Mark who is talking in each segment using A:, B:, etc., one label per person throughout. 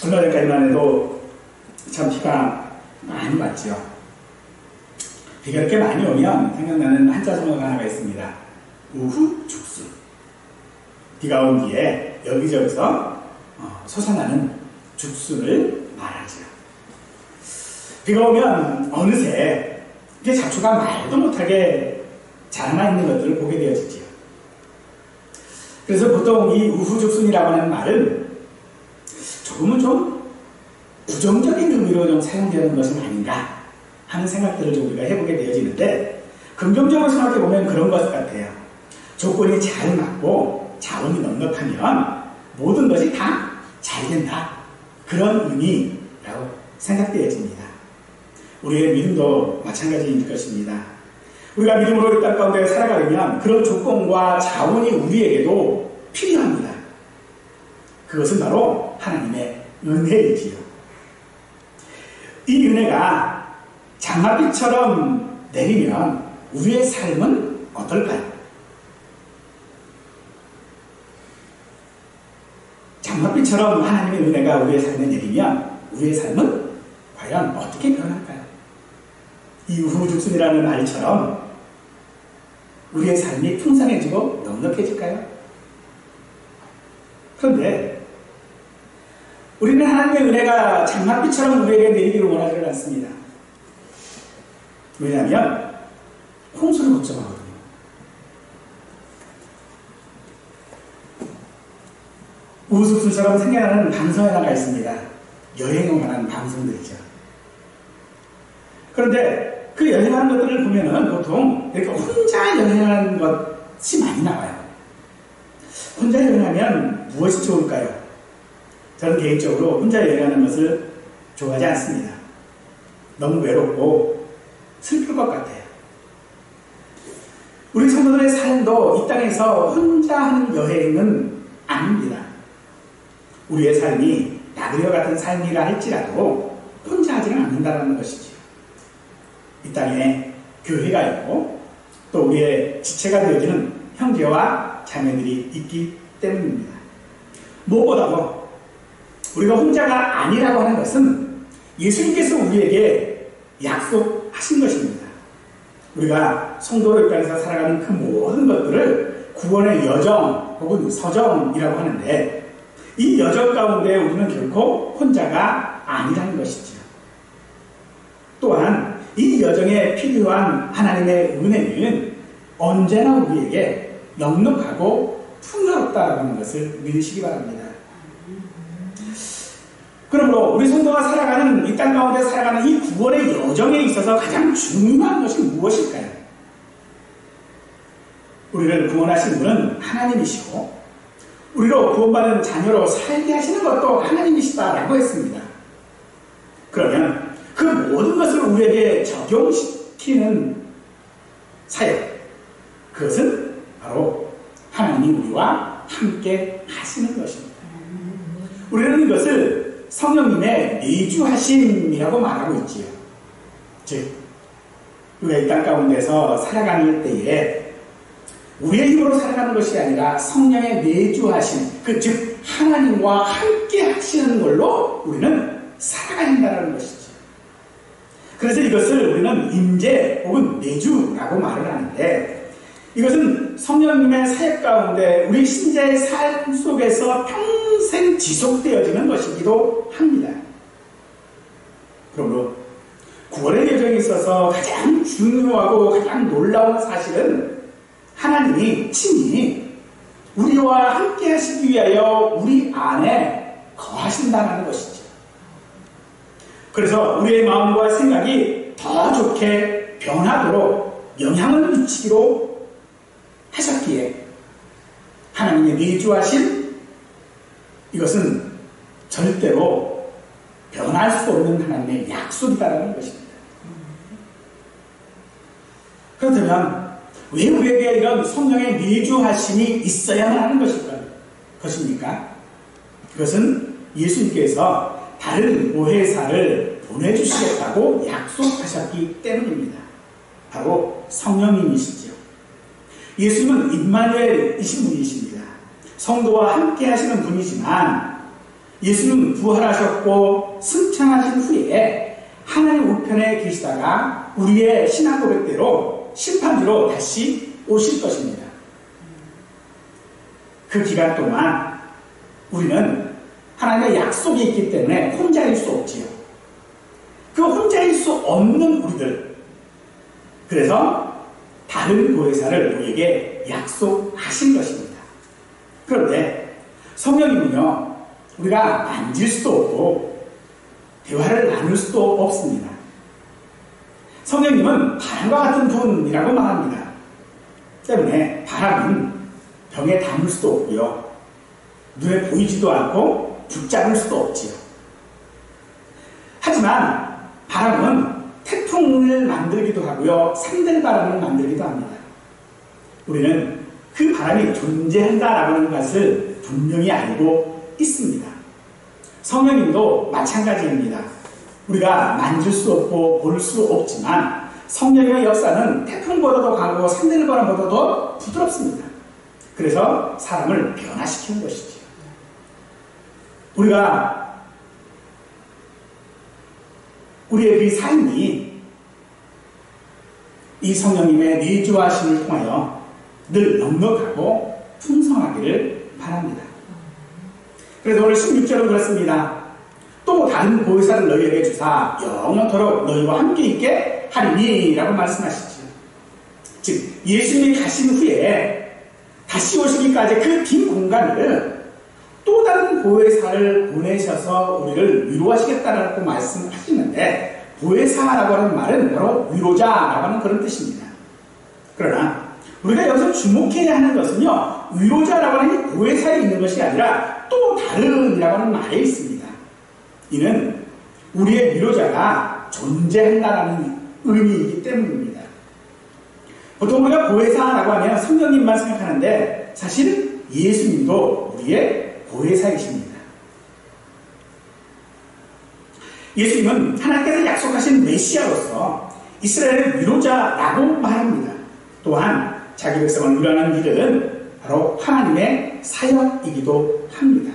A: 얼마 전까지만 해도 참 비가 많이 왔죠. 비가 이렇게 많이 오면 생각나는 한자성어가 하나가 있습니다. 우후죽순. 비가 온 뒤에 여기저기서 솟아나는 죽순을 말하죠. 비가 오면 어느새 이게 잡초가 말도 못하게 자라나 있는 것들을 보게 되어지죠. 그래서 보통 이 우후죽순이라고 하는 말은 조금은 좀 부정적인 의미로 좀 사용되는 것은 아닌가 하는 생각들을 좀 우리가 해보게 되어지는데, 긍정적으로 생각해보면 그런 것 같아요. 조건이 잘 맞고 자원이 넉넉하면 모든 것이 다 잘 된다, 그런 의미라고 생각되어집니다. 우리의 믿음도 마찬가지일 것입니다. 우리가 믿음으로 이 땅 가운데 살아가려면 그런 조건과 자원이 우리에게도 필요합니다. 그것은 바로 하나님의 은혜이지요. 이 은혜가 장마비처럼 내리면 우리의 삶은 어떨까요? 장마비처럼 하나님의 은혜가 우리의 삶에 내리면 우리의 삶은 과연 어떻게 변할까요? 이 우후죽순이라는 말처럼 우리의 삶이 풍성해지고 넉넉해질까요? 그런데 우리는 하나님의 은혜가 장맛비처럼 우리에게 내리기를 원하지는 않습니다. 왜냐하면 홍수를 걱정하거든요. 우후죽순처럼 생겨나는 방송에 나가 있습니다. 여행에 관한 방송들이죠. 그런데 그 여행하는 것들을 보면은 보통 이렇게 혼자 여행하는 것이 많이 나와요. 혼자 여행하면 무엇이 좋을까요? 저는 개인적으로 혼자 여행하는 것을 좋아하지 않습니다. 너무 외롭고 슬플 것 같아요. 우리 성도들의 삶도 이 땅에서 혼자 하는 여행은 아닙니다. 우리의 삶이 나그네와 같은 삶이라 할지라도 혼자 하지는 않는다는 것이죠. 이 땅에 교회가 있고 또 우리의 지체가 되어지는 형제와 자매들이 있기 때문입니다. 무엇보다도 우리가 혼자가 아니라고 하는 것은 예수님께서 우리에게 약속하신 것입니다. 우리가 성도로 이 땅에서 살아가는 그 모든 것들을 구원의 여정 혹은 서정이라고 하는데, 이 여정 가운데 우리는 결코 혼자가 아니라는 것이죠. 또한 이 여정에 필요한 하나님의 은혜는 언제나 우리에게 넉넉하고 풍요롭다라고 하는 것을 믿으시기 바랍니다. 그러므로 우리 성도가 살아가는 이 땅 가운데 살아가는 이 구원의 여정에 있어서 가장 중요한 것이 무엇일까요? 우리를 구원하신 분은 하나님이시고 우리로 구원받은 자녀로 살게 하시는 것도 하나님이시다라고 했습니다. 그러면 그 모든 것을 우리에게 적용시키는 사역, 그것은 바로 하나님이 우리와 함께 하시는 것입니다. 우리는 이것을 성령님의 내주하심이라고 말하고 있지요. 즉, 우리가 이 땅 가운데서 살아가는 때에 우리의 힘으로 살아가는 것이 아니라 성령의 내주하심, 즉 하나님과 함께 하시는 걸로 우리는 살아가야 한다는 것이죠. 그래서 이것을 우리는 임재 혹은 내주라고 말을 하는데, 이것은 성령님의 사역 가운데 우리 신자의 삶 속에서 평생 지속되어지는 것이기도 합니다. 그러므로 구원의 여정에 있어서 가장 중요하고 가장 놀라운 사실은 하나님이 친히 우리와 함께 하시기 위하여 우리 안에 거하신다는 것이죠. 그래서 우리의 마음과 생각이 더 좋게 변하도록 영향을 미치기로 하셨기에 하나님의 내주하신 이것은 절대로 변할 수 없는 하나님의 약속이다라는 것입니다. 그렇다면 왜 우리에게 이런 성령의 내주하심이 있어야만 하는 것입니까? 그것은 예수님께서 다른 보혜사를 보내주시겠다고 약속하셨기 때문입니다. 바로 성령님이시죠. 예수님은 임마누엘이신 분이십니다. 성도와 함께 하시는 분이지만 예수님 부활하셨고 승천하신 후에 하나님 우편에 계시다가 우리의 신앙 고백대로 심판주로 다시 오실 것입니다. 그 기간 동안 우리는 하나님의 약속이 있기 때문에 혼자일 수 없지요. 그 혼자일 수 없는 우리들, 그래서 다른 보혜사를 우리에게 약속하신 것입니다. 그런데 성령님은요, 우리가 만질 수도 없고 대화를 나눌 수도 없습니다. 성령님은 바람과 같은 분이라고 말합니다. 때문에 바람은 병에 담을 수도 없고요, 눈에 보이지도 않고 붙잡을 수도 없지요. 하지만 바람은 태풍을 만들기도 하고요, 산들바람을 만들기도 합니다. 우리는 그 바람이 존재한다라고 하는 것을 분명히 알고 있습니다. 성령님도 마찬가지입니다. 우리가 만질 수 없고 볼 수 없지만 성령님의 역사는 태풍보다도 강하고 산들바람보다도 부드럽습니다. 그래서 사람을 변화시키는 것이죠. 우리의 그 삶이 이 성령님의 내주하심을 통하여 늘 넉넉하고 풍성하기를 바랍니다. 그래서 오늘 16절은 그렇습니다. 또 다른 보혜사를 너희에게 주사 영원토록 너희와 함께 있게 하리니 라고 말씀하시죠. 즉 예수님이 가신 후에 다시 오시기까지 그 빈 공간을 또 다른 보혜사를 보내셔서 우리를 위로하시겠다라고 말씀하시는데, 보혜사라고 하는 말은 바로 위로자라고 하는 그런 뜻입니다. 그러나 우리가 여기서 주목해야 하는 것은요, 위로자라고 하는 이 보혜사에 있는 것이 아니라 또 다른이라고 하는 말에 있습니다. 이는 우리의 위로자가 존재한다는 의미이기 때문입니다. 보통 우리가 보혜사라고 하면 성령님만 생각하는데 사실 예수님도 우리의 보혜사이십니다. 예수님은 하나님께서 약속하신 메시아로서 이스라엘의 위로자라고 말합니다. 또한 자기 백성을 위로하는 일은 바로 하나님의 사역이기도 합니다.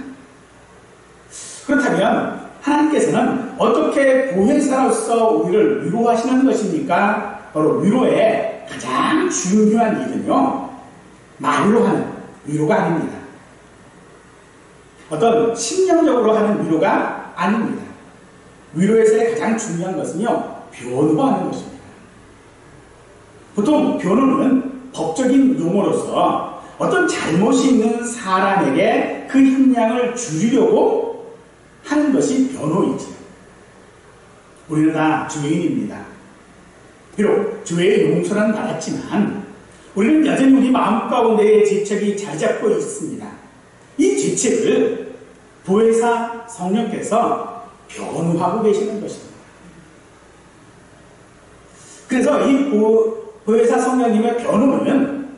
A: 그렇다면 하나님께서는 어떻게 보혜사로서 우리를 위로하시는 것입니까? 바로 위로의 가장 중요한 일은요, 말로 하는 위로가 아닙니다. 어떤 심령적으로 하는 위로가 아닙니다. 위로에서의 가장 중요한 것은요, 변호가 하는 것입니다. 보통 변호는 법적인 용어로서 어떤 잘못이 있는 사람에게 그 형량을 줄이려고 하는 것이 변호이죠. 우리는 다 죄인입니다. 비록 죄의 용서는 받았지만 우리는 여전히 우리 마음 가운데의 죄책이 자리 잡고 있습니다. 이 죄책을 보혜사 성령께서 변호하고 계시는 것입니다. 그래서 이 보혜사 성령님의 변호는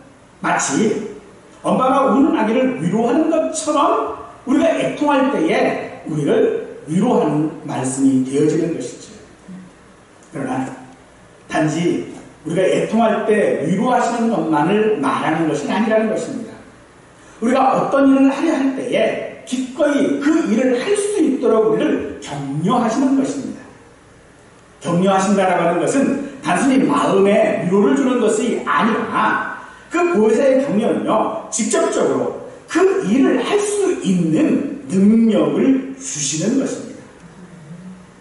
A: 마치 엄마가 우는 아기를 위로하는 것처럼 우리가 애통할 때에 우리를 위로하는 말씀이 되어지는 것이죠. 그러나 단지 우리가 애통할 때 위로하시는 것만을 말하는 것이 아니라는 것입니다. 우리가 어떤 일을 하려 할 때에 기꺼이 그 일을 할 수 있도록 우리를 격려하시는 것입니다. 격려하신다라고 하는 것은 단순히 마음에 위로를 주는 것이 아니라 그 보혜사의 격려는요, 직접적으로 그 일을 할 수 있는 능력을 주시는 것입니다.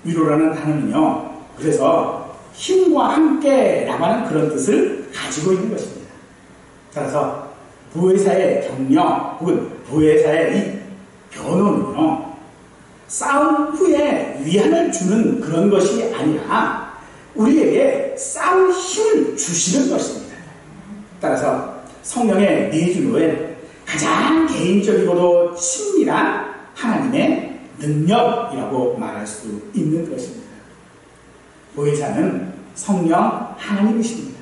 A: 위로라는 단어는요, 그래서 힘과 함께라고 하는 그런 뜻을 가지고 있는 것입니다. 따라서 보혜사의 격려 혹은 보혜사의 이 변호는요, 싸움 후에 위안을 주는 그런 것이 아니라 우리에게 싸울 힘을 주시는 것입니다. 따라서 성령의 내주로는 가장 개인적이고도 친밀한 하나님의 능력이라고 말할 수 있는 것입니다. 보혜사는 성령 하나님이십니다.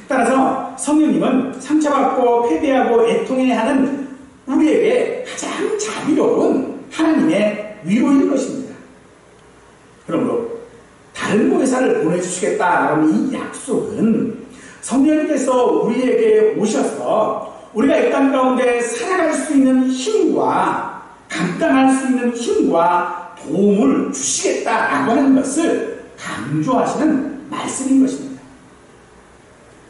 A: 따라서 성령님은 상처받고 패배하고 애통해야 하는 우리에게 가장 자비로운 하나님의 위로인 것입니다. 그러므로 다른 보혜사를 보내주시겠다라는 이 약속은 성령님께서 우리에게 오셔서 우리가 이 땅 가운데 살아갈 수 있는 힘과 감당할 수 있는 힘과 도움을 주시겠다라고 하는 것을 강조하시는 말씀인 것입니다.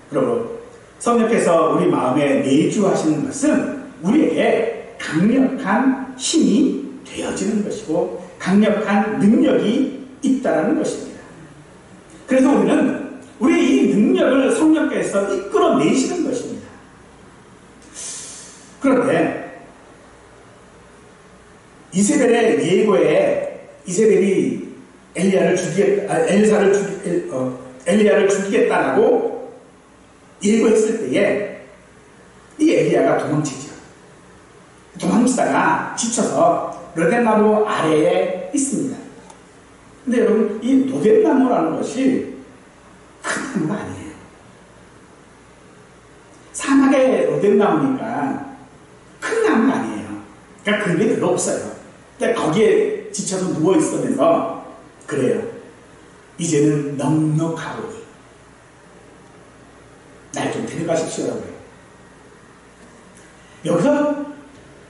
A: 그러므로 성령께서 우리 마음에 내주하시는 것은 우리에게 강력한 힘이 되어지는 것이고 강력한 능력이 있다는 것입니다. 그래서 우리는 우리의 이 능력을 성령께서 이끌어내시는 것입니다. 그런데 이세벨의 예고에 이세벨이 엘리야를 죽이겠다라고 예고했을 때에 이 엘리야가 도망치죠. 도망치다가 지쳐서 로뎀나무 아래에 있습니다. 근데 여러분, 이 로뎀나무라는 것이 큰 나무가 아니에요. 사막의 로뎀나무니까 큰 나무가 아니에요. 그러니까 그게 별로 없어요. 근데 거기에 지쳐서 누워 있으면서 그래요. 이제는 넉넉하오니 날 좀 데려가십시오라고 해요. 여기서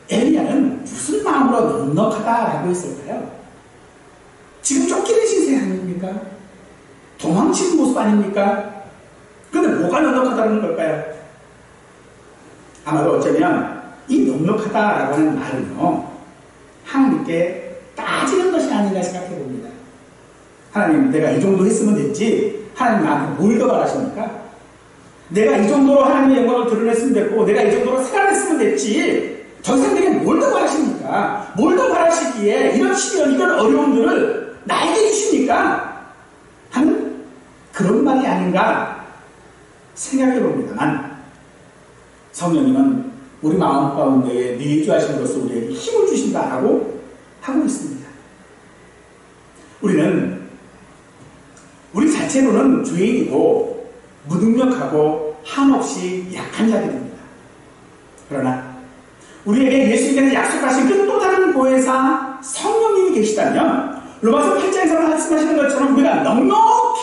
A: 엘리야는 무슨 마음으로 넉넉하다라고 했을까요? 지금 쫓기는 세 아닙니까? 도망치는 모습 아닙니까? 그런데 뭐가 넉넉하다는 걸까요? 아마도 어쩌면 이 넉넉하다라고 하는 말은요, 하나님께 따지는 것이 아닌가 생각해 봅니다. 하나님, 내가 이 정도 했으면 됐지 하나님 나한테 뭘 더 바라십니까? 내가 이 정도로 하나님의 영광을 드러냈으면 됐고 내가 이 정도로 살아냈으면 됐지 더 이상 내게 뭘 더 바라십니까? 뭘 더 바라시기에 이런 시련, 이런 어려움들을 나에게 주십니까? 하는 그런 말이 아닌가 생각해 봅니다만, 성령님은 우리 마음 가운데에 내주하시는 것을 우리에게 힘을 주신다라고 하고 있습니다. 우리는 우리 자체로는 죄인이고 무능력하고 한없이 약한 자들입니다. 그러나 우리에게 예수님께서 약속하신 그 또 다른 보혜사 성령님이 계시다면 로마서 8장에서 말씀하시는 것처럼 우리가 넉넉히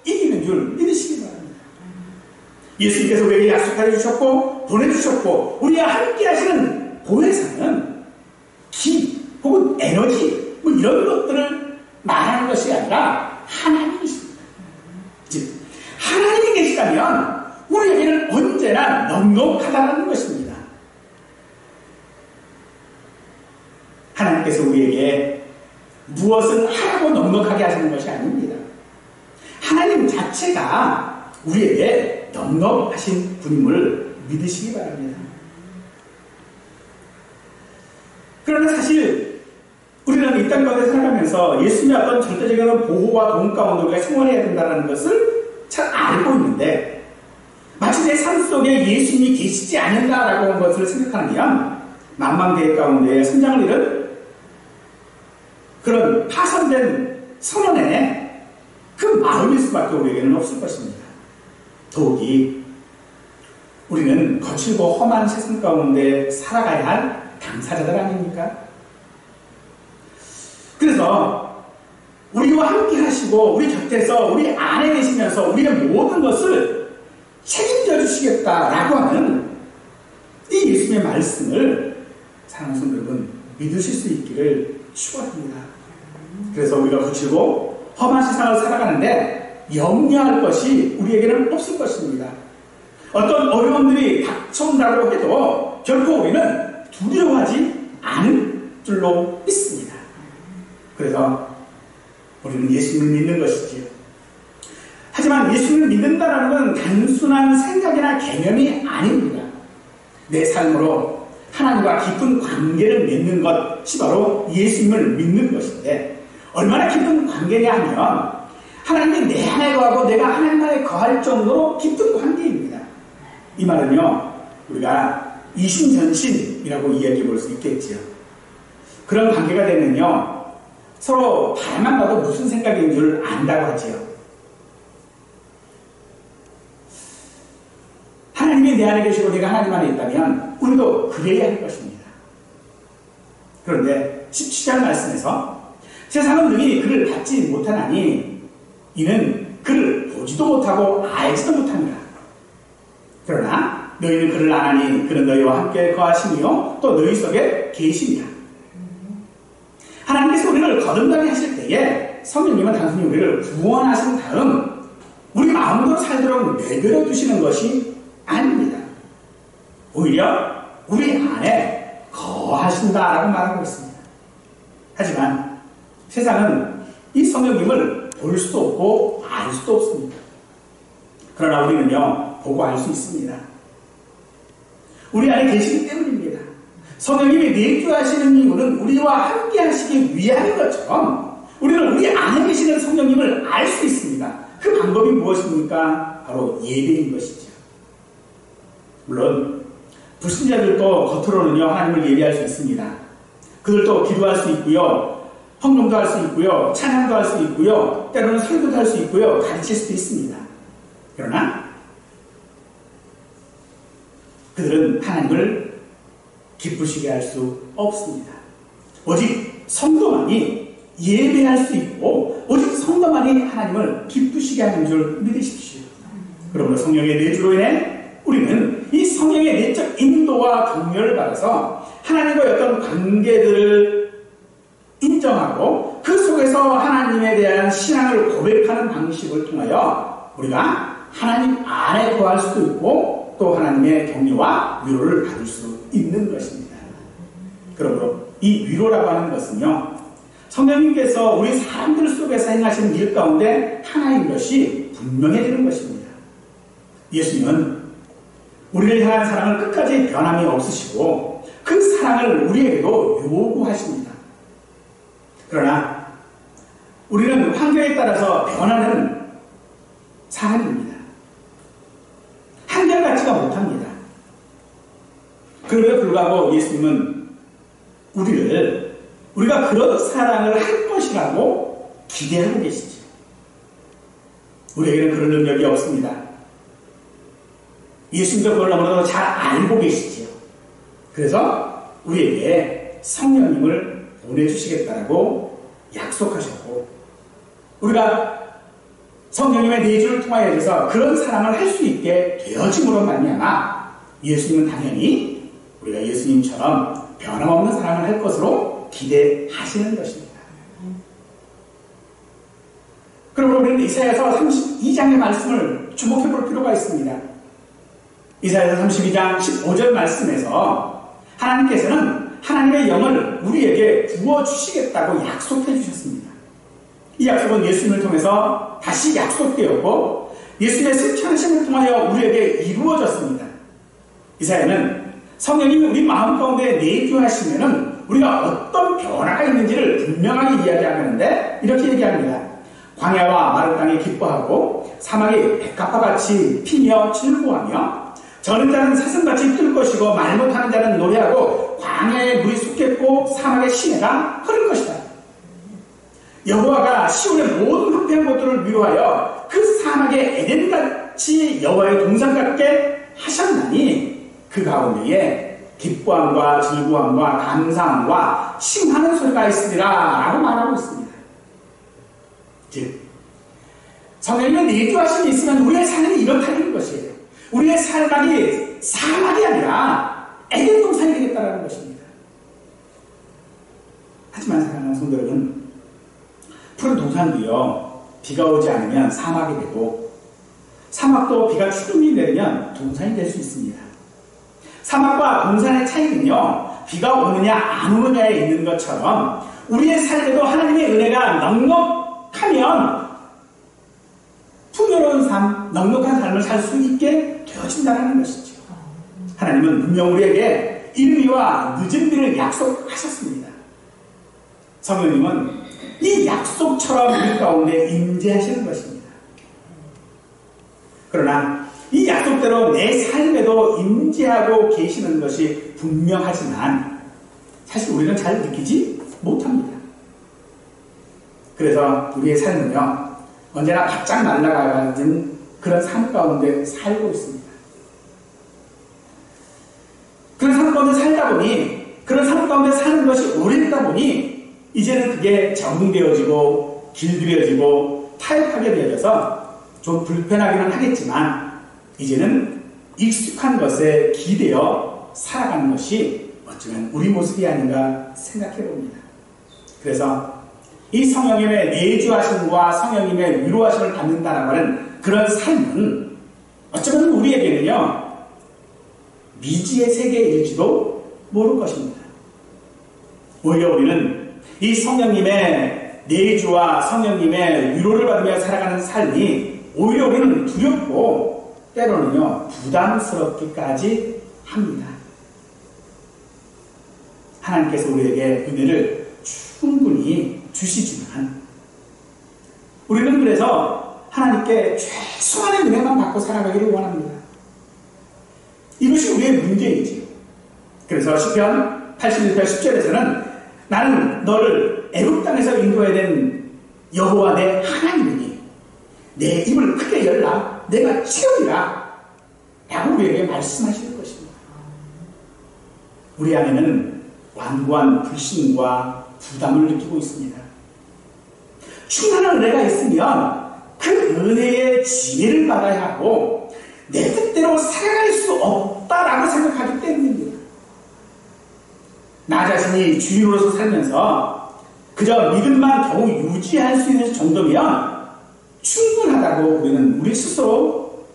A: 이기는 줄 믿으시기 바랍니다. 예수님께서 우리에게 약속하여 주셨고 보내주셨고 우리와 함께 하시는 보혜사는 기 혹은 에너지 뭐 이런 것들을 말하는 것이 아니라 하나님이십니다. 즉 하나님이 계시다면 우리에게는 언제나 넉넉하다는 것입니다. 하나님께서 우리에게 무엇을 하라고 넉넉하게 하시는 것이 아닙니다. 하나님 자체가 우리에게 넉넉하신 분임을 믿으시기 바랍니다. 그러나 사실 우리는 이 땅 가운데 살아가면서 예수님의 어떤 절대적인 보호와 도움 가운데 우리가 생활해야 된다는 것을 잘 알고 있는데 마치 내 삶 속에 예수님이 계시지 않는다라고 하는 것을 생각하면 망망대해 가운데 성장을 잃은 그런 파손된 선언에 그 마음일 수밖에 우리에게는 없을 것입니다. 더욱이 우리는 거칠고 험한 세상 가운데 살아가야 할 당사자들 아닙니까? 그래서 우리와 함께 하시고 우리 곁에서 우리 안에 계시면서 우리의 모든 것을 책임져 주시겠다라고 하는 이 예수님의 말씀을 사랑하는 성도들은 믿으실 수 있기를 축원합니다. 그래서 우리가 거칠고 험한 세상을 살아가는데 염려할 것이 우리에게는 없을 것입니다. 어떤 어려움들이 닥쳐온다고 해도 결코 우리는 두려워하지 않을 줄로 믿습니다. 그래서 우리는 예수님을 믿는 것이지요. 하지만 예수님을 믿는다는 건 단순한 생각이나 개념이 아닙니다. 내 삶으로 하나님과 깊은 관계를 맺는 것이 바로 예수님을 믿는 것인데, 얼마나 깊은 관계냐 하면 하나님이 내 안에 거하고 내가 하나님 안에 거할 정도로 깊은 관계입니다. 이 말은요, 우리가 이신전신이라고 이야기해 볼 수 있겠지요. 그런 관계가 되면요, 서로 바라만 봐도 무슨 생각인 줄 안다고 하지요. 하나님이 내 안에 계시고 내가 하나님 안에 있다면 우리도 그래야 할 것입니다. 그런데 17절 말씀에서 세상은 너희 그를 받지 못하나니 이는 그를 보지도 못하고 알지도 못합니다. 그러나 너희는 그를 아나니 그는 너희와 함께 거하시며 또 너희 속에 계십니다. 하나님께서 우리를 거듭나게 하실 때에 성령님은 단순히 우리를 구원하신 다음 우리 마음대로 살도록 내버려 두시는 것이 아닙니다. 오히려 우리 안에 거하신다라고 말하고 있습니다. 하지만 세상은 이 성령님을 볼 수도 없고 알 수도 없습니다. 그러나 우리는요, 보고 알 수 있습니다. 우리 안에 계시기 때문입니다. 성령님이 내주하시는 이유는 우리와 함께 하시기 위한 것처럼 우리는 우리 안에 계시는 성령님을 알 수 있습니다. 그 방법이 무엇입니까? 바로 예배인 것이죠. 물론 불신자들도 겉으로는요, 하나님을 예배할 수 있습니다. 그들도 기도할 수 있고요, 헌금도 할 수 있고요, 찬양도 할 수 있고요, 때로는 설교도 할 수 있고요, 가르칠 수도 있습니다. 그러나 그들은 하나님을 기쁘시게 할 수 없습니다. 오직 성도만이 예배할 수 있고 오직 성도만이 하나님을 기쁘시게 하는 줄 믿으십시오. 그러므로 성령의 내주로 인해 우리는 이 성령의 내적 인도와 격려를 받아서 하나님과의 어떤 관계들을 인정하고 그 속에서 하나님에 대한 신앙을 고백하는 방식을 통하여 우리가 하나님 안에 거할 수도 있고 또 하나님의 격려와 위로를 받을 수 있는 것입니다. 그러므로 이 위로라고 하는 것은요, 성령님께서 우리 사람들 속에서 행하시는 일 가운데 하나인 것이 분명해지는 것입니다. 예수님은 우리를 향한 사랑을 끝까지 변함이 없으시고 그 사랑을 우리에게도 요구하십니다. 그러나 우리는 환경에 따라서 변하는 사람입니다. 한결같지가 못합니다. 그럼에도 불구하고 예수님은 우리가 그런 사랑을 할 것이라고 기대하고 계시죠. 우리에게는 그런 능력이 없습니다. 예수님도 그걸 너무나도 잘 알고 계시죠. 그래서 우리에게 성령님을 보내주시겠다라고 약속하셨고 우리가 성령님의 내주를 통하여서 그런 사랑을 할 수 있게 되어짐으로 말미암아 예수님은 당연히 우리가 예수님처럼 변함없는 사랑을 할 것으로 기대하시는 것입니다. 그러므로 우리는 이사야서 32장의 말씀을 주목해 볼 필요가 있습니다. 이사야서 32장 15절 말씀에서 하나님께서는 하나님의 영을 우리에게 부어주시겠다고 약속해 주셨습니다. 이 약속은 예수님을 통해서 다시 약속되었고 예수님의 승천하심을 통하여 우리에게 이루어졌습니다. 이사야는 성령님이 우리 마음 가운데 내주하시면은 우리가 어떤 변화가 있는지를 분명하게 이야기하는데 이렇게 얘기합니다. 광야와 마른 땅이 기뻐하고 사막이 백합화같이 피며 즐거워하며 저는 자는 사슴같이 뜰 것이고 말 못하는 자는 노래하고 광야에 물이 솟겠고 사막의 시내가 흐를 것이다. 여호와가 시온의 모든 황폐한 곳들을 위로하여 그 사막의 에덴같이 여호와의 동산 같게 하셨나니 그 가운데에 기뻐함과 즐거움과 감사함과 칭하는 소리가 있으리라 라고 말하고 있습니다. 즉 성령님의 내주하심이 있으면 우리의 삶이 이렇다는 것이에요. 우리의 삶이 사막이 아니라 에덴 동산이 되겠다는 것입니다. 하지만 사랑하는 성도 여러분, 푸른 동산도요, 비가 오지 않으면 사막이 되고 사막도 비가 충분히 내리면 동산이 될 수 있습니다. 사막과 동산의 차이는요, 비가 오느냐 안 오느냐에 있는 것처럼 우리의 삶에도 하나님의 은혜가 넉넉하면 풍요로운 삶, 넉넉한 삶을 살 수 있게 되어진다는 것이죠. 하나님은 분명 우리에게 인리와 늦은 비를 약속하셨습니다. 성령님은 이 약속처럼 우리 가운데 임재하시는 것입니다. 그러나 이 약속대로 내 삶에도 임재하고 계시는 것이 분명하지만 사실 우리는 잘 느끼지 못합니다. 그래서 우리의 삶은요, 언제나 바짝 날아가는 그런 삶 가운데 살고 있습니다. 그런 삶 가운데 살다 보니, 그런 삶 가운데 사는 것이 오래되다 보니 이제는 그게 적응되어지고 길들여지고 타협하게 되어져서 좀 불편하기는 하겠지만 이제는 익숙한 것에 기대어 살아가는 것이 어쩌면 우리 모습이 아닌가 생각해 봅니다. 그래서 이 성령님의 내주하심과 성령님의 위로하심을 받는다라고 하는 그런 삶은 어쩌면 우리에게는요, 미지의 세계일지도 모를 것입니다. 오히려 우리는 이 성령님의 내주와 성령님의 위로를 받으며 살아가는 삶이 오히려 우리는 두렵고 때로는요, 부담스럽기까지 합니다. 하나님께서 우리에게 은혜를 충분히 주시지만 우리는 그래서 하나님께 최소한의 은혜만 받고 살아가기를 원합니다. 이것이 우리의 문제이지요. 그래서 시편 81편 10절에서는 나는 너를 애굽 땅에서 인도해야 된 여호와 내 하나님이니 내 입을 크게 열라 내가 치우리라 라고 우리에게 말씀하시는 것입니다. 우리 안에는 완고한 불신과 부담을 느끼고 있습니다. 충만한 은혜가 있으면 그 은혜의 지혜를 받아야 하고 내 뜻대로 살아갈 수 없다라고 생각하기 때문입니다. 나 자신이 주인으로서 살면서 그저 믿음만 겨우 유지할 수 있는 정도면 충분하다고 우리는 우리 스스로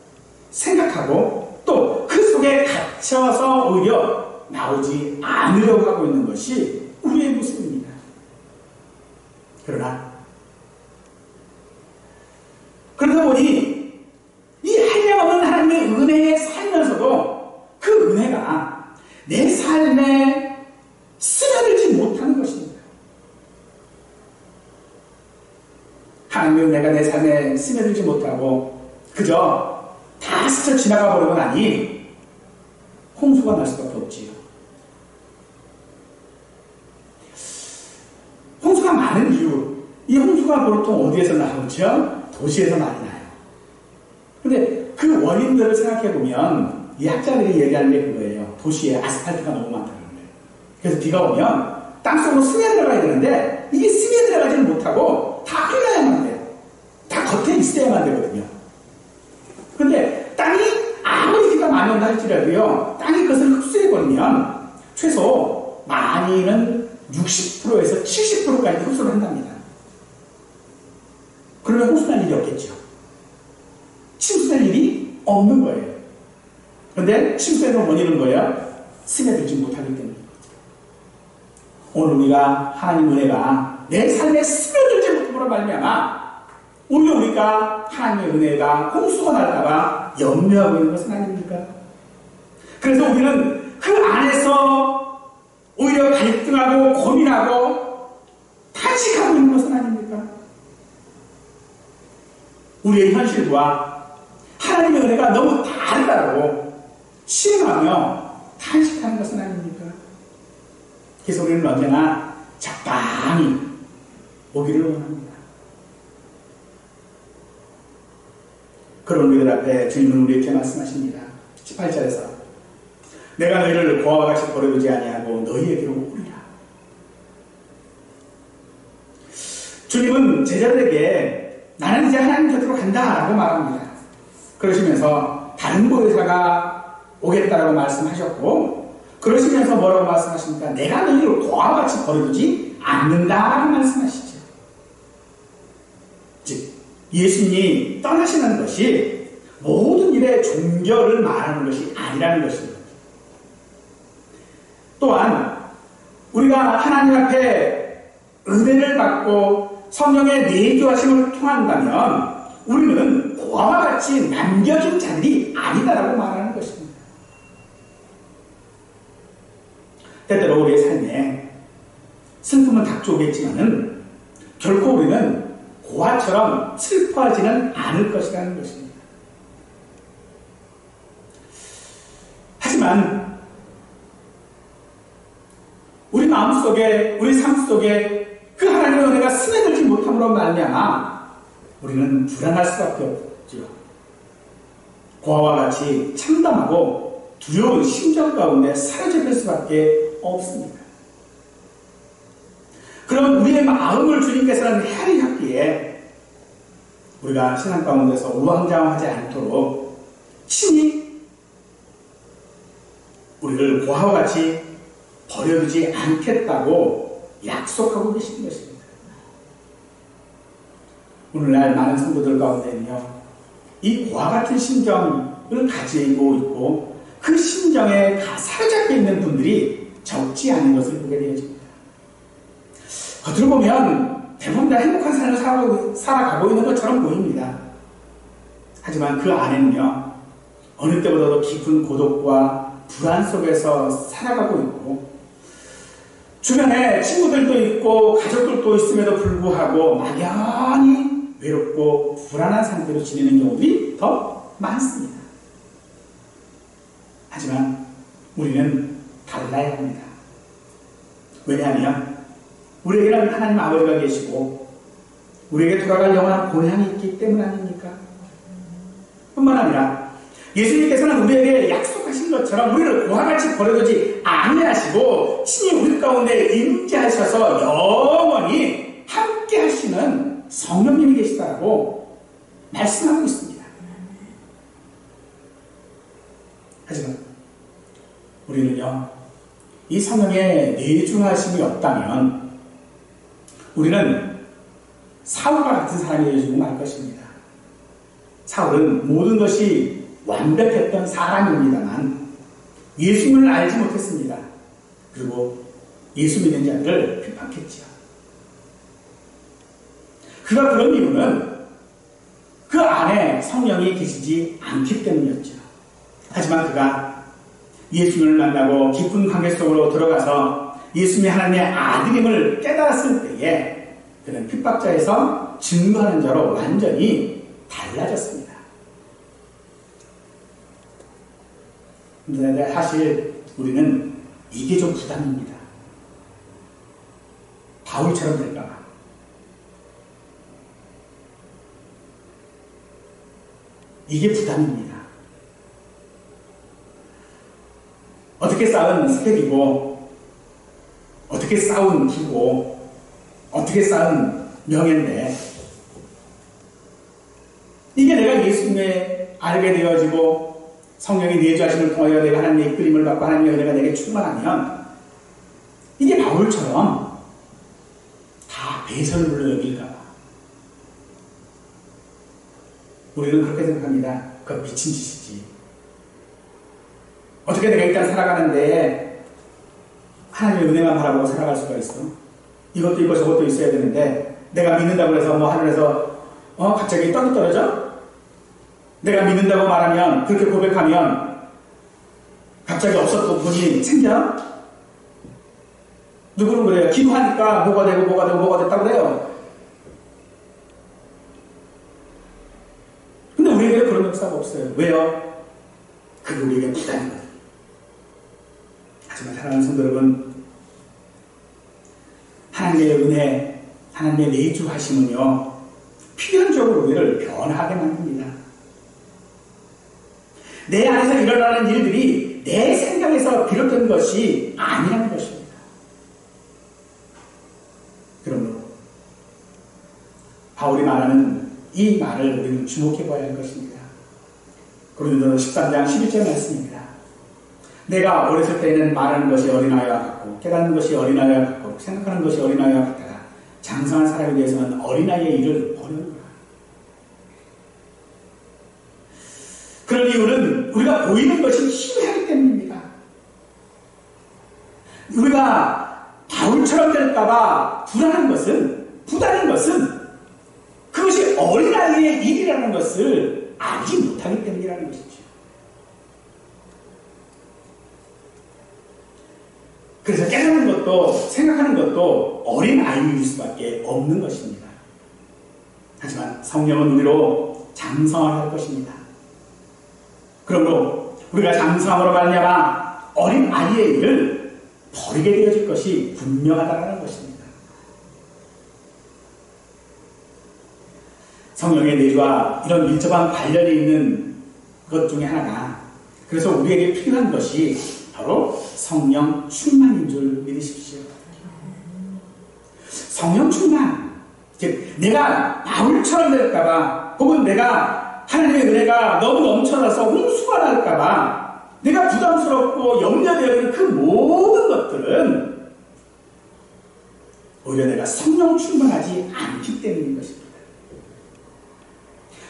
A: 생각하고 또 그 속에 갇혀서 오히려 나오지 않으려고 하고 있는 것이 우리의 모습입니다. 그러다 보니 이 한량없는 하나님의 은혜에 살면서도 그 은혜가 내 삶에 스며들지 못하는 것입니다. 하나님의 은혜가 내 삶에 스며들지 못하고 그저 다 스쳐 지나가 버리고 나니 홍수가 날 수밖에 없지요. 홍수가 많은 이유, 이 홍수가 보통 어디에서 나오죠? 도시에서 많이 나요. 근데 그 원인들을 생각해보면 이 학자들이 얘기하는 게 그거예요. 도시에 아스팔트가 너무 많다는 거예요. 그래서 비가 오면 땅속으로 스며들어가야 되는데 이게 스며들어가지는 못하고 다 흘러야만 돼요. 다 겉에 있어야만 되거든요. 근데 땅이 아무리 비가 많이 온다 할지라도요, 땅이 그것을 흡수해버리면 최소 많이는 60%에서 70%까지 흡수를 한답니다. 그러면 홍수날 일이 없겠죠. 침수될 일이 없는 거예요. 그런데 침수되는 원인은 뭐예요? 스며들지 못하기 때문입니다. 오늘 우리가 하나님 은혜가 내 삶에 스며들지 못함으로 말미암아 오히려 우리가 하나님의 은혜가 홍수가 날까봐 염려하고 있는 것은 아닙니까? 그래서 우리는 그 안에서 오히려 갈등하고 고민하고 탄식하고 있는 것은 아닙니까? 우리의 현실과 하나님의 은혜가 너무 다르다고 실망하며 탄식하는 것은 아닙니까? 그래서 우리는 언제나 적당히 오기를 원합니다. 그런 우리들 앞에 주님은 우리에게 말씀하십니다. 18절에서 내가 너희를 고아와 같이 버려두지 아니하고 너희에게로 오리라. 주님은 제자들에게 나는 이제 하나님 곁으로 간다라고 말합니다. 그러시면서 다른 보혜사가 오겠다라고 말씀하셨고 그러시면서 뭐라고 말씀하십니까? 내가 너희를 고아와 같이 버려두지 않는다라고 말씀하시죠. 즉 예수님이 떠나시는 것이 모든 일의 종결을 말하는 것이 아니라는 것입니다. 또한 우리가 하나님 앞에 은혜를 받고 성령의 내주하심을 통한다면 우리는 고아와 같이 남겨진 자들이 아니다라고 말하는 것입니다. 때때로 우리의 삶에 슬픔은 닥쳐오겠지만은 결코 우리는 고아처럼 슬퍼하지는 않을 것이라는 것입니다. 하지만 우리 마음속에 우리 삶 속에 그 하나님의 은혜가 스며들지 못함으로 말미암아 우리는 불안할 수밖에 없죠. 고아와 같이 참담하고 두려운 심정 가운데 사로잡힐 수밖에 없습니다. 그럼 우리의 마음을 주님께서는 헤아리셨기에 우리가 신앙 가운데서 우왕좌왕하지 않도록 친히 우리를 고아와 같이 버려두지 않겠다고 약속하고 계시는 것입니다. 오늘날 많은 성도들 가운데는요, 이 고와 같은 심정을 가지고 있고 그 심정에 사로잡혀 있는 분들이 적지 않은 것을 보게 되어집니다. 겉으로 보면 대부분 다 행복한 삶을 살아가고 있는 것처럼 보입니다. 하지만 그 안에는요, 어느 때보다도 깊은 고독과 불안 속에서 살아가고 있고, 주변에 친구들도 있고 가족들도 있음에도 불구하고 막연히 외롭고 불안한 상태로 지내는 경우들이 더 많습니다. 하지만 우리는 달라야 합니다. 왜냐하면 우리에게는 하나님 아버지가 계시고 우리에게 돌아갈 영원한 본향이 있기 때문 아닙니까? 뿐만 아니라 예수님께서는 우리에게 약속하신 것처럼 우리를 고아같이 버려두지 아니하시고 친히 우리 가운데 임재하셔서 영원히 함께 하시는 성령님이 계시다고 말씀하고 있습니다. 하지만 우리는요, 이 성령의 내주하심이 없다면 우리는 사울과 같은 사람이 되어지고 말 것입니다. 사울은 모든 것이 완벽했던 사람입니다만 예수님을 알지 못했습니다. 그리고 예수 믿는 자들을 핍박했지요. 그가 그런 이유는 그 안에 성령이 계시지 않기 때문이었죠. 하지만 그가 예수님을 만나고 깊은 관계 속으로 들어가서 예수님이 하나님의 아들임을 깨달았을 때에 그는 핍박자에서 증거하는 자로 완전히 달라졌습니다. 그런데 사실 우리는 이게 좀 부담입니다. 바울처럼 될까봐. 이게 부담입니다. 어떻게 쌓은 스텝이고, 어떻게 쌓은 기고, 어떻게 쌓은 명예인데, 이게 내가 예수님을 알게 되어지고 성령이 내주하심을 통하여 내가 하나님의 이끌림을 받고 하나님의 은혜가 내게 충만하면 이게 바울처럼 다 배설물로 여길까봐. 우리는 그렇게 생각합니다. 그건 미친 짓이지. 어떻게 내가 일단 살아가는데 하나님의 은혜만 바라보고 살아갈 수가 있어? 이것도 있고 저것도 있어야 되는데 내가 믿는다고 해서 뭐 하늘에서 갑자기 떡이 떨어져? 내가 믿는다고 말하면, 그렇게 고백하면 갑자기 없었던 돈이 생겨? 누구는 그래요. 기도하니까 뭐가 되고 뭐가 되고 뭐가 됐다고 그래요. 근데 우리에게 그런 역사가 없어요. 왜요? 그게 우리에게 부담이거든요. 하지만 사랑하는 성도 여러분, 하나님의 은혜, 하나님의 내주하심은요, 필연적으로 우리를 변하게 만듭니다. 내 안에서 일어나는 일들이 내 생각에서 비롯된 것이 아니라는 것입니다. 그러므로 바울이 말하는 이 말을 우리는 주목해 봐야 할 것입니다. 고린도서 13장 11절 말씀입니다. 내가 어렸을 때에는 말하는 것이 어린아이와 같고 깨닫는 것이 어린아이와 같고 생각하는 것이 어린아이와 같다가 장성한 사람에 대해서는 어린아이의 일을 버리는구나. 그런 이유는 우리가 보이는 것이 희미하기 때문입니다. 우리가 바울처럼 될까봐 불안한 것은, 그것이 어린아이의 일이라는 것을 알지 못하기 때문이라는 것이죠. 그래서 깨닫는 것도 생각하는 것도 어린아이일 수밖에 없는 것입니다. 하지만 성령은 우리로 장성을 할 것입니다. 그러므로 우리가 장성함으로 말미암아 어린아이의 일을 버리게 되어질 것이 분명하다는 것입니다. 성령의 내주와 이런 밀접한 관련이 있는 것 중에 하나가, 그래서 우리에게 필요한 것이 바로 성령 충만인 줄 믿으십시오. 성령 충만. 즉, 내가 바울처럼 될까봐, 혹은 내가 하나님의 은혜가 너무 넘쳐나서 홍수가 날까봐 내가 부담스럽고 염려되어 있는 그 모든 것들은 오히려 내가 성령 충만하지 않기 때문인 것입니다.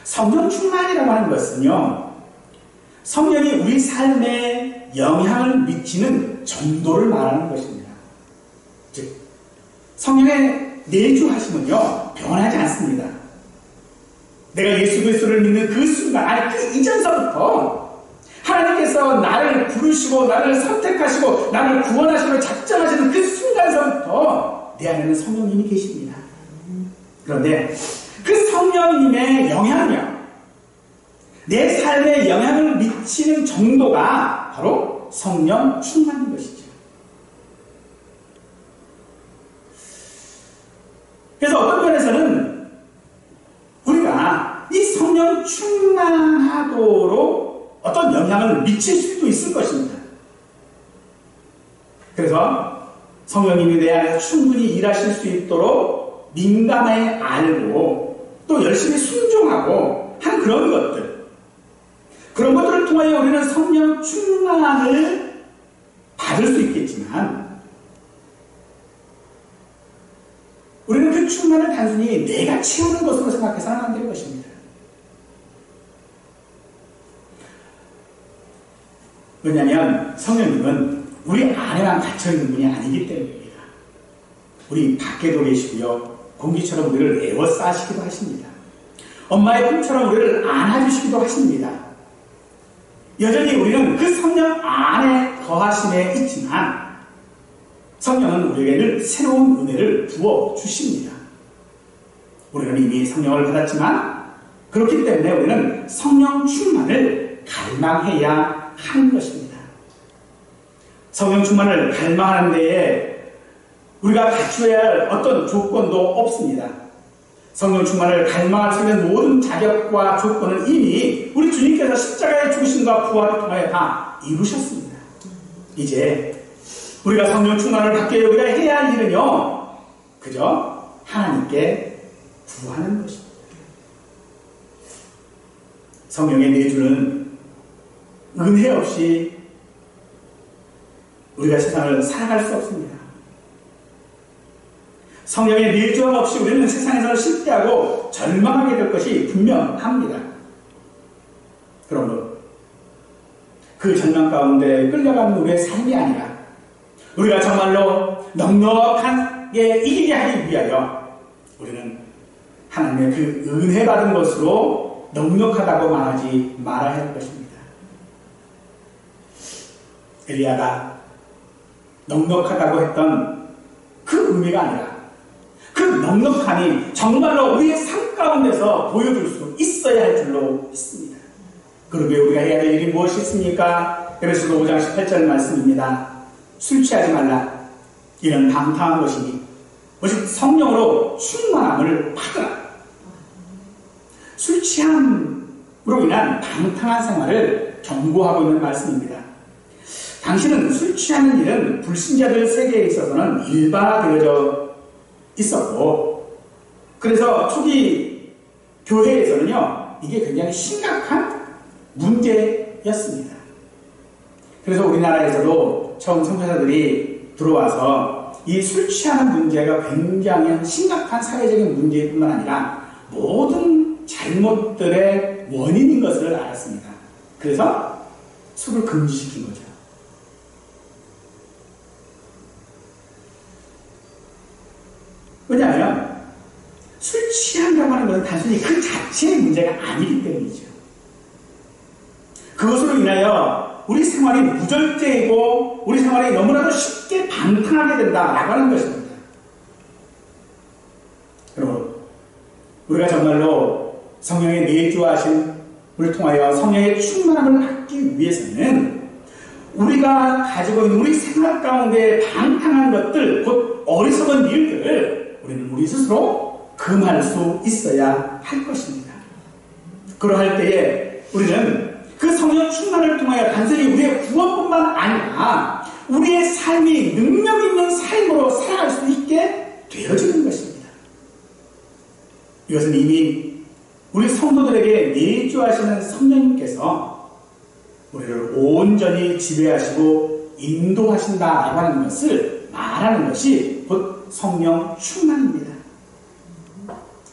A: 성령 충만이라고 하는 것은요, 성령이 우리 삶에 영향을 미치는 정도를 말하는 것입니다. 즉, 성령의 내주하심은요, 변하지 않습니다. 내가 예수 그리스도를 믿는 그 순간, 아니 그 이전서부터 하나님께서 나를 부르시고 나를 선택하시고 나를 구원하시고 작정하시는 그 순간서부터 내 안에는 성령님이 계십니다. 그런데 그 성령님의 영향력, 내 삶에 영향을 미치는 정도가 바로 성령 충만인 것이죠. 그래서 어떤 면에서는 우리가 이 성령 충만하도록 어떤 영향을 미칠 수도 있을 것입니다. 그래서 성령님이 내 안에서 충분히 일하실 수 있도록 민감해 알고 또 열심히 순종하고 한 그런 것들을 통하여 우리는 성령 충만을 받을 수 있겠지만 우리는 그 충만을 단순히 내가 채우는 것으로 생각해서는 안 될 것입니다. 왜냐하면 성령님은 우리 안에만 갇혀있는 분이 아니기 때문입니다. 우리 밖에도 계시고요, 공기처럼 우리를 에워싸시기도 하십니다. 엄마의 품처럼 우리를 안아주시기도 하십니다. 여전히 우리는 그 성령 안에 거하심에 있지만 성령은 우리에게 늘 새로운 은혜를 부어주십니다. 우리는 이미 성령을 받았지만 그렇기 때문에 우리는 성령 충만을 갈망해야 하는 것입니다. 성령 충만을 갈망하는 데에 우리가 갖추어야 할 어떤 조건도 없습니다. 성령 충만을 갈망할 수 있는 모든 자격과 조건은 이미 우리 주님께서 십자가의 죽으심과 부활을 통하여 다 이루셨습니다. 이제 우리가 성령 충만을 받기 위해 우리가 해야 할 일은요, 그저 하나님께 구하는 것입니다. 성령의 내주는 은혜 없이 우리가 세상을 살아갈 수 없습니다. 성령의 내주함 없이 우리는 세상에서 실패하고 절망하게 될 것이 분명합니다. 그러므로 그 절망 가운데 끌려가는 우리의 삶이 아니라 우리가 정말로 넉넉하게 이기게 하기 위하여 우리는 하나님의 그 은혜 받은 것으로 넉넉하다고 말하지 말아야 할 것입니다. 엘리야가 넉넉하다고 했던 그 의미가 아니라 그 넉넉함이 정말로 우리의 삶 가운데서 보여줄 수 있어야 할 줄로 믿습니다. 그러기에 우리가 해야 될 일이 무엇이 있습니까? 에베소서 5장 18절 말씀입니다. 술 취하지 말라. 이는 방탕한 것이니 오직 성령으로 충만함을 받으라. 술 취함으로 인한 방탕한 생활을 경고하고 있는 말씀입니다. 당신은 술 취하는 일은 불신자들 세계에 있어서는 일반화되어져 있었고, 그래서 초기 교회에서는요, 이게 굉장히 심각한 문제였습니다. 그래서 우리나라에서도 처음 선교사들이 들어와서 이 술 취하는 문제가 굉장히 심각한 사회적인 문제뿐만 아니라 모든 잘못들의 원인인 것을 알았습니다. 그래서 술을 금지시킨 거죠. 왜냐하면 술 취한다고 하는 것은 단순히 그 자체의 문제가 아니기 때문이죠. 그것으로 인하여 우리 생활이 무절제이고 우리 생활이 너무나도 쉽게 방탕하게 된다라고 하는 것입니다. 여러분, 우리가 정말로 성령의 내주하심을 통하여 성령의 충만함을 받기 위해서는 우리가 가지고 있는 우리 생활 가운데 방탕한 것들, 곧 어리석은 일들을 우리는 우리 스스로 금할 수 있어야 할 것입니다. 그러할 때에 우리는 그 성령 충만을 통하여 단순히 우리의 구원뿐만 아니라 우리의 삶이 능력 있는 삶으로 살아갈 수 있게 되어지는 것입니다. 이것은 이미 우리 성도들에게 내주하시는 성령님께서 우리를 온전히 지배하시고 인도하신다라고 하는 것을 말하는 것이 곧 성령 충만입니다.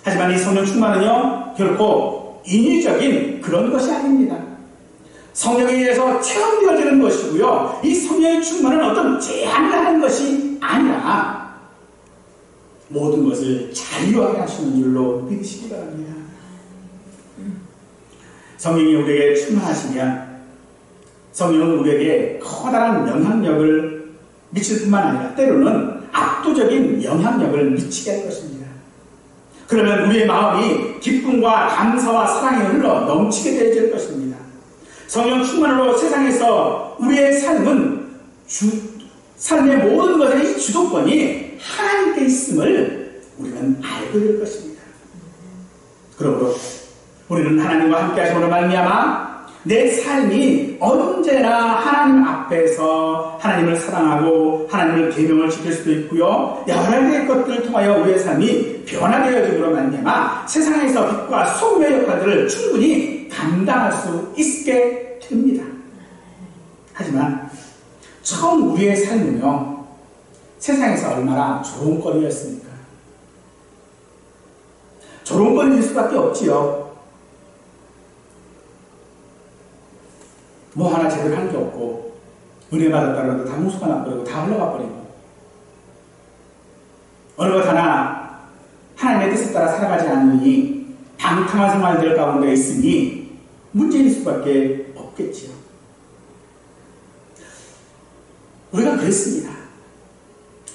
A: 하지만 이 성령 충만은요, 결코 인위적인 그런 것이 아닙니다. 성령에 의해서 체험되어지는 것이고요, 이 성령의 충만은 어떤 제한을 하는 것이 아니라 모든 것을 자유하게 하시는 줄로 믿으시기 바랍니다. 성령이 우리에게 충만하시면 성령은 우리에게 커다란 영향력을 미칠 뿐만 아니라 때로는 압도적인 영향력을 미치게 할 것입니다. 그러면 우리의 마음이 기쁨과 감사와 사랑에 흘러 넘치게 되어질 것입니다. 성령 충만으로 세상에서 우리의 삶은 삶의 모든 것의 주도권이 하나님께 있음을 우리는 알게 될 것입니다. 그러므로 우리는 하나님과 함께 하심으로 말미암아 내 삶이 언제나 하나님 앞에서 하나님을 사랑하고 하나님의 계명을 지킬 수도 있고요, 여러 가지 것들을 통하여 우리의 삶이 변화되어짐으로 말미암아 세상에서 빛과 소금의 역할들을 충분히 감당할 수 있게 됩니다. 하지만 처음 우리의 삶은요, 세상에서 얼마나 조롱거리였습니까? 조롱거리일 수밖에 없지요. 뭐 하나 제대로 한 게 없고, 은혜 받았다고 해도 다 무수가 나버리고 다 흘러가 버리고, 어느 것 하나 하나님의 뜻에 따라 살아가지 않으니 방탕한 생활들 가운데 있으니 문제일 수밖에 없겠지요. 우리가 그랬습니다.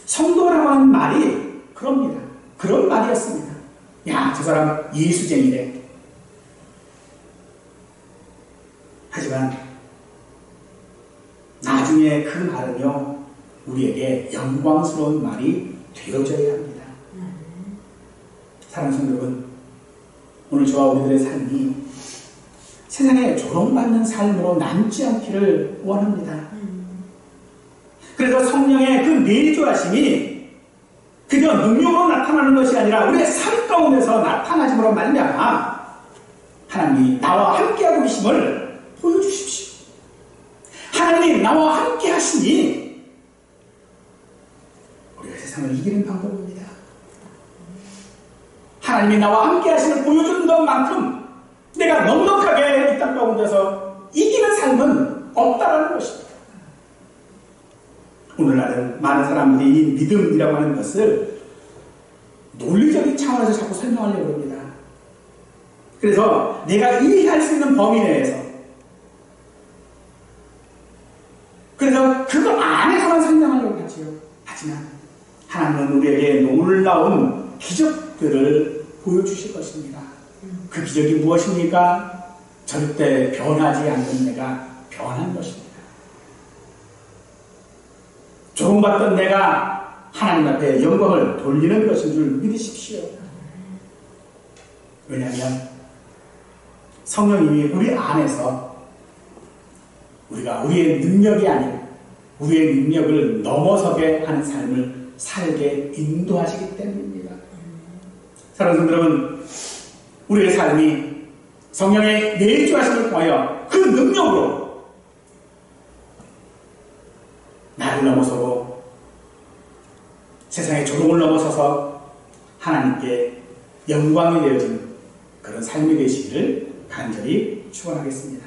A: 성도라고 하는 말이 그럽니다. 그런 말이었습니다. 야, 저 사람 예수쟁이래. 하지만 나중에 그 말은요, 우리에게 영광스러운 말이 되어져야 합니다. 사랑하는 성도 여러분, 오늘 저와 우리들의 삶이 세상에 조롱받는 삶으로 남지 않기를 원합니다. 그래서 성령의 그 내주하심이 그저 능력으로 나타나는 것이 아니라 우리의 삶 가운데서 나타나심으로 말미암아 하나님이 나와 함께하고 계심을 보여주십시오. 하나님이 나와 함께 하시니 우리가 세상을 이기는 방법입니다. 하나님이 나와 함께 하심을 보여주는 것만큼 내가 넉넉하게 이 땅 가운데서 이기는 삶은 없다라는 것입니다. 오늘날은 많은 사람들이 이 믿음이라고 하는 것을 논리적인 차원에서 자꾸 설명하려고 합니다. 그래서 내가 이해할 수 있는 범위 내에서, 그래서 그거 안에서만 설명하려고 하지요. 하지만 하나님은 우리에게 놀라운 기적들을 보여주실 것입니다. 그 기적이 무엇입니까? 절대 변하지 않는 내가 변한 것입니다. 조롱받던 내가 하나님 앞에 영광을 돌리는 것인 줄 믿으십시오. 왜냐하면 성령님이 우리 안에서 우리가 우리의 능력이 아닌 우리의 능력을 넘어서게 하는 삶을 살게 인도하시기 때문입니다. 사랑하는 여러분, 우리의 삶이 성령의 내주하심을 통하여 그 능력으로 나를 넘어서고 세상의 조롱을 넘어서서 하나님께 영광이 되어진 그런 삶이 되시기를 간절히 축원하겠습니다.